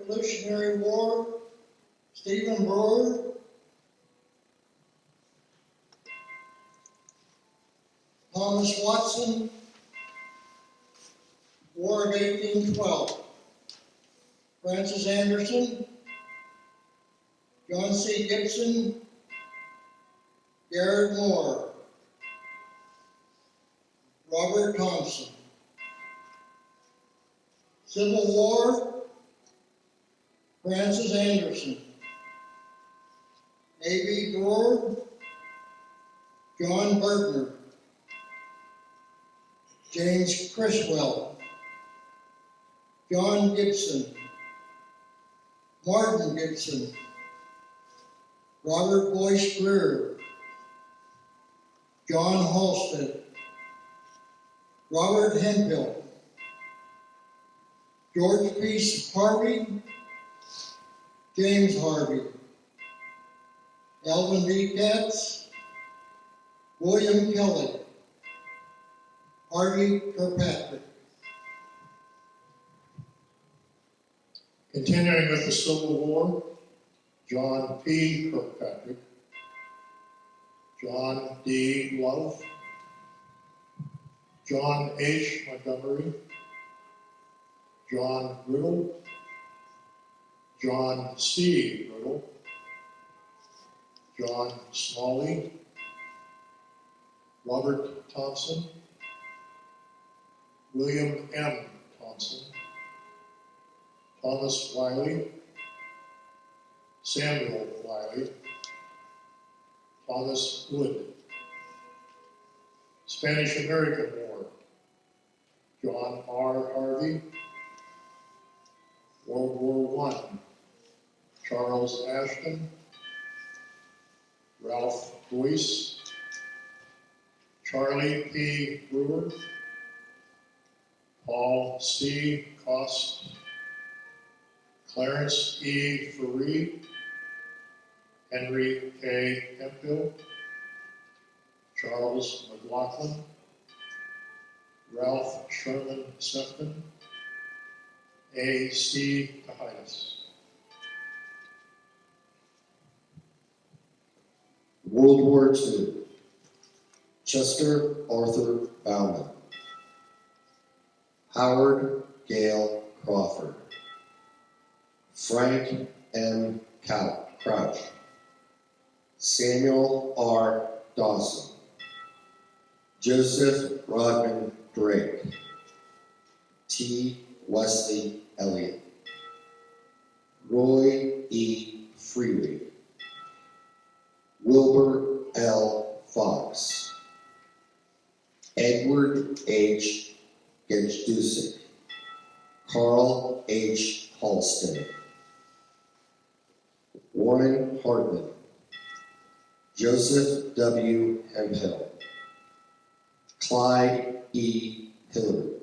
Revolutionary War, Stephen Brewer. Thomas Watson, War of 1812. Francis Anderson, John C. Gibson, Garrett Moore, Robert Thompson. Civil War, Francis Anderson, A.B. Brewer, John Bergner, James Criswell, John Gibson, Martin Gibson, Robert Boyce Greer, John Halstead, Robert Hemphill, George P. Harvey, James Harvey, Alvin D. Katz, William Kelly, Harvey Kirkpatrick. Continuing with the Civil War, John P. Kirkpatrick, John D. Love, John H. Montgomery, John Riddle, John C. Riddle, John Smalley, Robert Thompson, William M. Thompson, Thomas Wiley, Samuel Wiley, Thomas Wood. Spanish-American War, John R. Harvey. World War I, Charles Ashton, Ralph Boyce, Charlie P. Brewer, Paul C. Cost, Clarence E. Faree, Henry K. Hemphill, Charles McLaughlin, Ralph Sherman Sefton, A. C. Cahidas. World War II. Chester Arthur Bauman, Howard Gale Crawford, Frank M. Crouch, Samuel R. Dawson, Joseph Rodman Drake, T. Wesley Elliott, Roy E. Freely, Wilbur L. Fox, Edward H. Gedusik, Carl H. Halston, Warren Hartman, Joseph W. Hemphill, Clyde E. Hillary,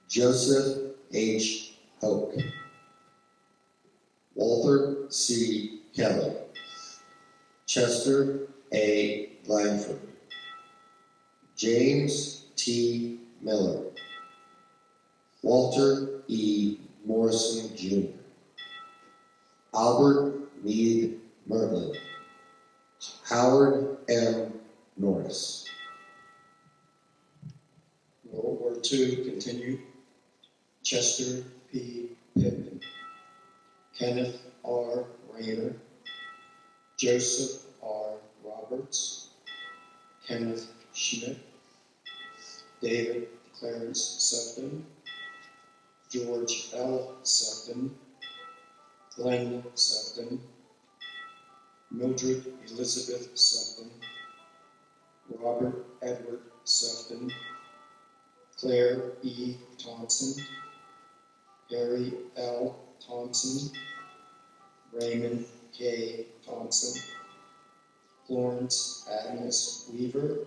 Joseph H. Hoke, Walter C. Kelly, Chester A. Langford, James T. Miller, Walter E. Morrison Jr., Albert Meade Merlin, Howard M. Norris. World War II continued. Chester P. Pittman, Kenneth R. Rayner, Joseph R. Roberts, Kenneth Schmidt, David Clarence Sefton, George L. Sefton, Glenn Sefton, Mildred Elizabeth Sefton, Robert Edward Sefton, Claire E. Thompson, Harry L. Thompson, Raymond K. Thompson, Florence Agnes Weaver,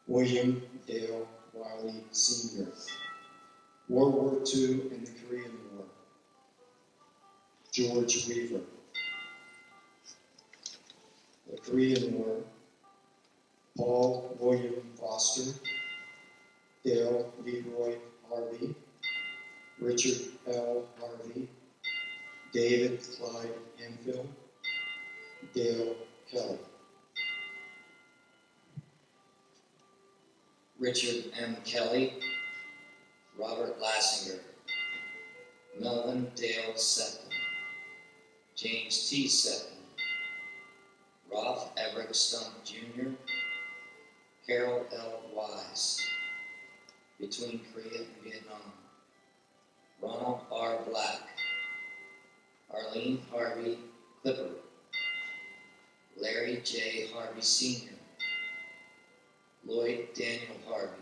William Dale Wiley Sr. World War II and the Korean War. George Weaver. The Korean War. Paul William Foster, Dale Leroy Harvey, Richard L. Harvey, David Clyde Enfield, Dale Kelly. Richard M. Kelly, Robert Lassinger, Melvin Dale Septon, James T. Septon, Ralph Everett Stump Jr., Carol L. Wise, between Korea and Vietnam, Ronald R. Black, Arlene Harvey Clipper, Larry J. Harvey Sr., Lloyd Daniel Harvey,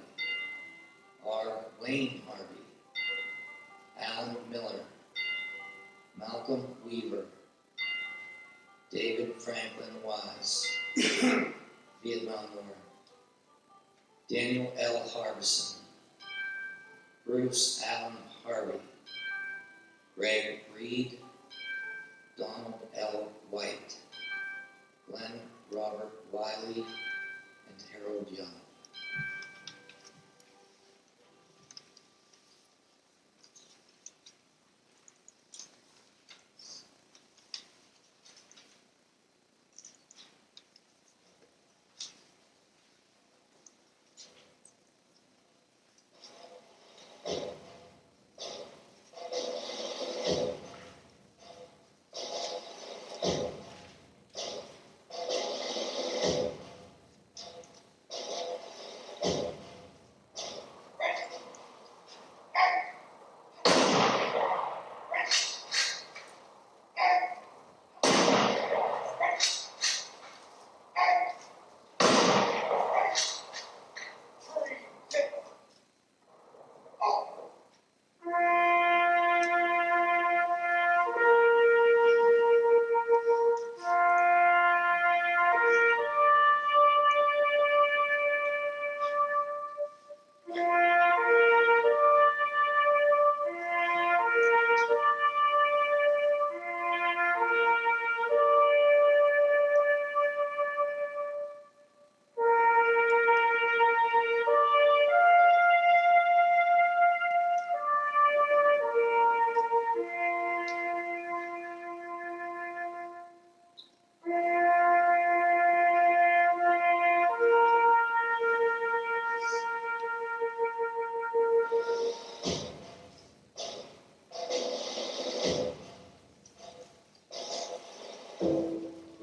R. Wayne Harvey, Alan Miller, Malcolm Weaver, David Franklin Wise, Vietnam War, Daniel L. Harbison, Bruce Allen Harvey, Greg Reed, Donald L. White, Glenn Robert Wiley, and Harold Young.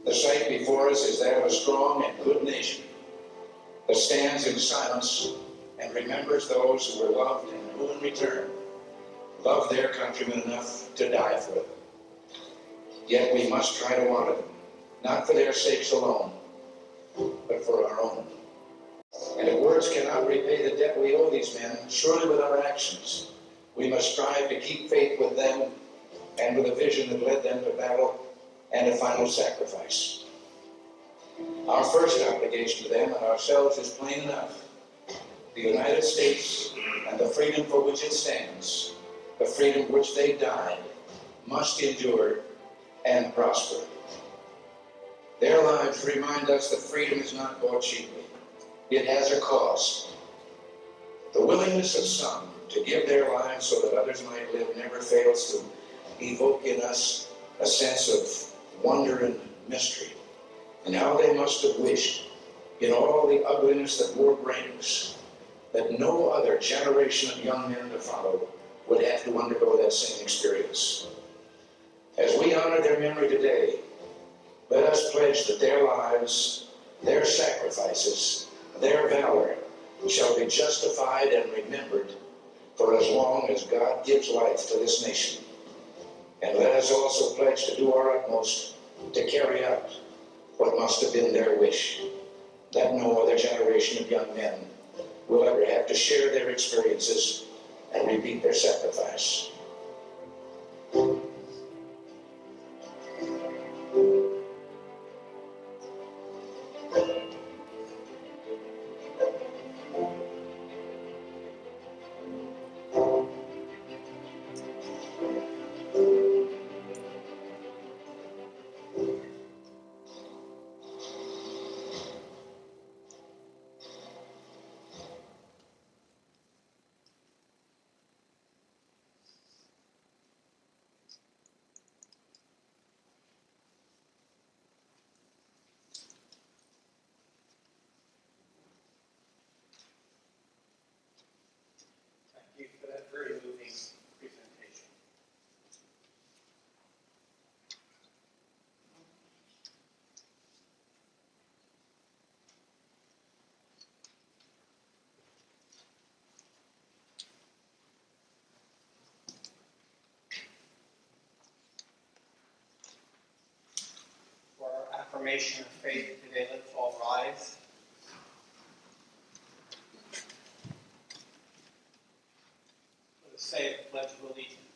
The sight before us is that of a strong and good nation that stands in silence and remembers those who were loved and who in return loved their countrymen enough to die for them. Yet we must try to honor them, not for their sakes alone, but for our own. And if words cannot repay the debt we owe these men, surely with our actions, we must strive to keep faith with them and with a vision that led them to battle and a final sacrifice. Our first obligation to them and ourselves is plain enough. The United States and the freedom for which it stands, the freedom for which they died, must endure and prosper. Their lives remind us that freedom is not bought cheaply. It has a cost. The willingness of some to give their lives so that others might live never fails to evoke in us a sense of wonder and mystery, and how they must have wished, in all the ugliness that war brings, that no other generation of young men to follow would have to undergo that same experience. As we honor their memory today, let us pledge that their lives, their sacrifices, their valor shall be justified and remembered for as long as God gives life to this nation. And let us also pledge to do our utmost to carry out what must have been their wish, that no other generation of young men will ever have to share their experiences and repeat their sacrifice. proclamation of faith today. Let's all rise. Let us say the Pledge of Allegiance.